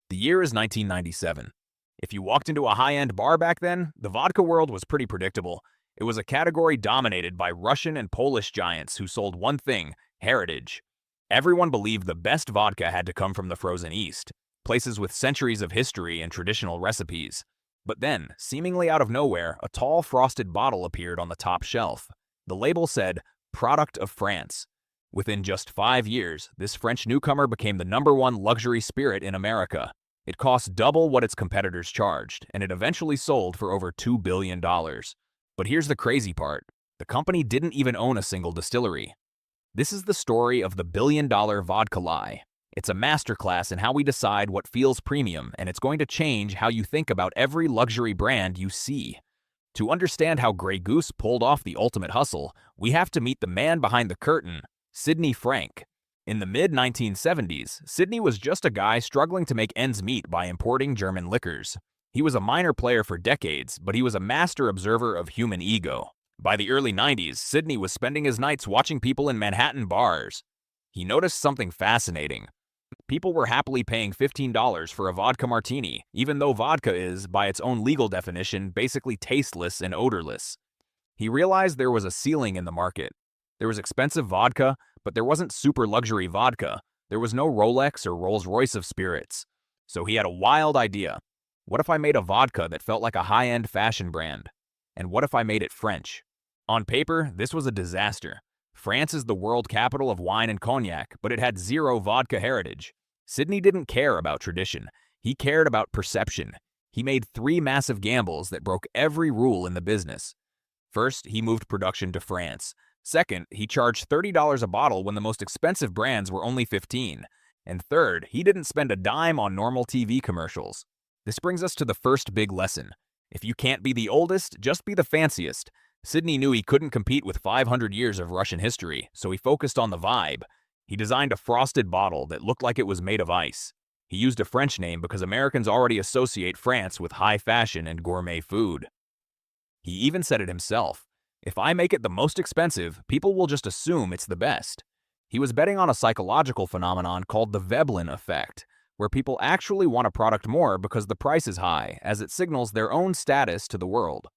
The year is 1997. If you walked into a high-end bar back then, the vodka world was pretty predictable. It was a category dominated by Russian and Polish giants who sold one thing: heritage. Everyone believed the best vodka had to come from the frozen East, places with centuries of history and traditional recipes. But then, seemingly out of nowhere, a tall frosted bottle appeared on the top shelf. The label said, "Product of France." Within just 5 years, this French newcomer became the #1 luxury spirit in America. It cost double what its competitors charged, and it eventually sold for over $2 billion. But here's the crazy part. The company didn't even own a single distillery. This is the story of the billion-dollar vodka lie. It's a masterclass in how we decide what feels premium, and it's going to change how you think about every luxury brand you see. To understand how Grey Goose pulled off the ultimate hustle, we have to meet the man behind the curtain, Sidney Frank. In the mid-1970s, Sidney was just a guy struggling to make ends meet by importing German liquors. He was a minor player for decades, but he was a master observer of human ego. By the early 90s, Sidney was spending his nights watching people in Manhattan bars. He noticed something fascinating. People were happily paying $15 for a vodka martini, even though vodka is, by its own legal definition, basically tasteless and odorless. He realized there was a ceiling in the market. There was expensive vodka, but there wasn't super luxury vodka. There was no Rolex or Rolls-Royce of spirits. So he had a wild idea. What if I made a vodka that felt like a high-end fashion brand? And what if I made it French? On paper, this was a disaster. France is the world capital of wine and cognac, but it had zero vodka heritage. Sidney didn't care about tradition. He cared about perception. He made 3 massive gambles that broke every rule in the business. First, he moved production to France. Second, he charged $30 a bottle when the most expensive brands were only $15. And third, he didn't spend a dime on normal TV commercials. This brings us to the first big lesson. If you can't be the oldest, just be the fanciest. Sidney knew he couldn't compete with 500 years of Russian history, so he focused on the vibe. He designed a frosted bottle that looked like it was made of ice. He used a French name because Americans already associate France with high fashion and gourmet food. He even said it himself. If I make it the most expensive, people will just assume it's the best. He was betting on a psychological phenomenon called the Veblen effect, where people actually want a product more because the price is high, as it signals their own status to the world.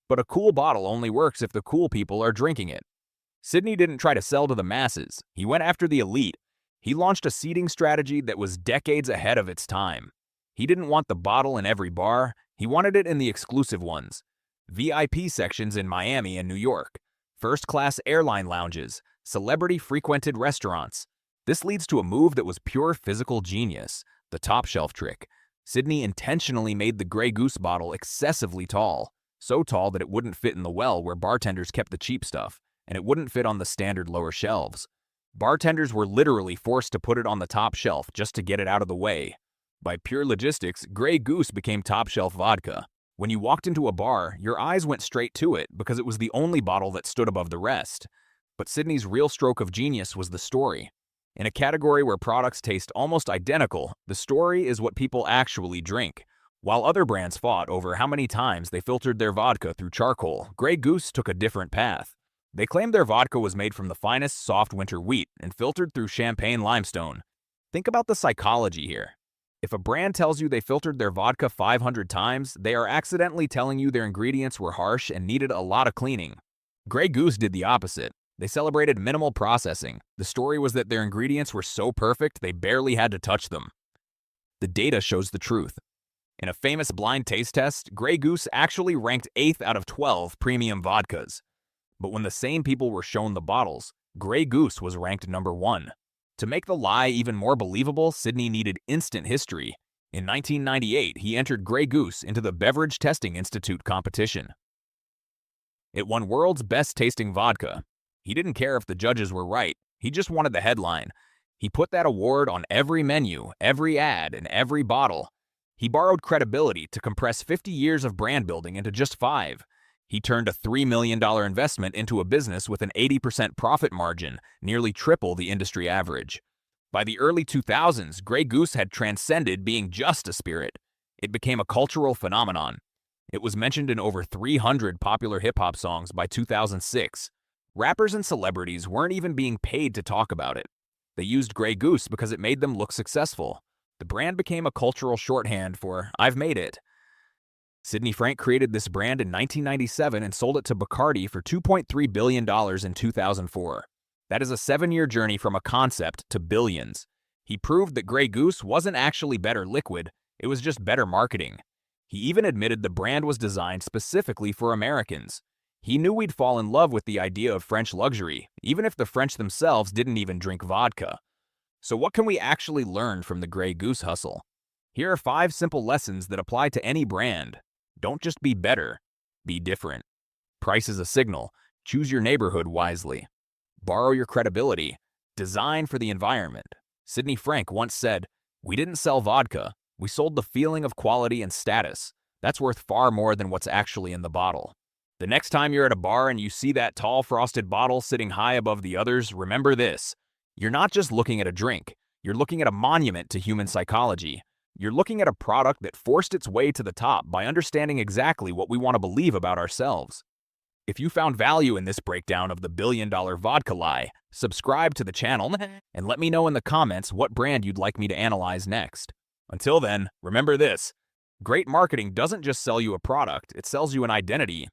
But a cool bottle only works if the cool people are drinking it. Sidney didn't try to sell to the masses. He went after the elite. He launched a seating strategy that was decades ahead of its time. He didn't want the bottle in every bar. He wanted it in the exclusive ones. VIP sections in Miami and New York. First-class airline lounges. Celebrity-frequented restaurants. This leads to a move that was pure physical genius, the top shelf trick. Sidney intentionally made the Grey Goose bottle excessively tall. So tall that it wouldn't fit in the well where bartenders kept the cheap stuff, and it wouldn't fit on the standard lower shelves. Bartenders were literally forced to put it on the top shelf just to get it out of the way. By pure logistics, Grey Goose became top shelf vodka. When you walked into a bar, your eyes went straight to it because it was the only bottle that stood above the rest. But Sidney's real stroke of genius was the story. In a category where products taste almost identical, the story is what people actually drink. While other brands fought over how many times they filtered their vodka through charcoal, Grey Goose took a different path. They claimed their vodka was made from the finest soft winter wheat and filtered through champagne limestone. Think about the psychology here. If a brand tells you they filtered their vodka 500 times, they are accidentally telling you their ingredients were harsh and needed a lot of cleaning. Grey Goose did the opposite. They celebrated minimal processing. The story was that their ingredients were so perfect they barely had to touch them. The data shows the truth. In a famous blind taste test, Grey Goose actually ranked 8th out of 12 premium vodkas. But when the same people were shown the bottles, Grey Goose was ranked #1. To make the lie even more believable, Sidney needed instant history. In 1998, he entered Grey Goose into the Beverage Testing Institute competition. It won World's Best Tasting Vodka. He didn't care if the judges were right. He just wanted the headline. He put that award on every menu, every ad, and every bottle. He borrowed credibility to compress 50 years of brand building into just 5. He turned a $3 million investment into a business with an 80% profit margin, nearly triple the industry average. By the early 2000s, Grey Goose had transcended being just a spirit. It became a cultural phenomenon. It was mentioned in over 300 popular hip-hop songs by 2006. Rappers and celebrities weren't even being paid to talk about it. They used Grey Goose because it made them look successful. The brand became a cultural shorthand for, "I've made it." Sidney Frank created this brand in 1997 and sold it to Bacardi for $2.3 billion in 2004. That is a 7-year journey from a concept to billions. He proved that Grey Goose wasn't actually better liquid, it was just better marketing. He even admitted the brand was designed specifically for Americans. He knew we'd fall in love with the idea of French luxury, even if the French themselves didn't even drink vodka. So what can we actually learn from the Grey Goose hustle? Here are 5 simple lessons that apply to any brand. Don't just be better, be different. Price is a signal. Choose your neighborhood wisely. Borrow your credibility. Design for the environment. Sidney Frank once said, "We didn't sell vodka. We sold the feeling of quality and status. That's worth far more than what's actually in the bottle." The next time you're at a bar and you see that tall frosted bottle sitting high above the others, remember this. You're not just looking at a drink. You're looking at a monument to human psychology. You're looking at a product that forced its way to the top by understanding exactly what we want to believe about ourselves. If you found value in this breakdown of the billion-dollar vodka lie, subscribe to the channel and let me know in the comments what brand you'd like me to analyze next. Until then, remember this. Great marketing doesn't just sell you a product, it sells you an identity,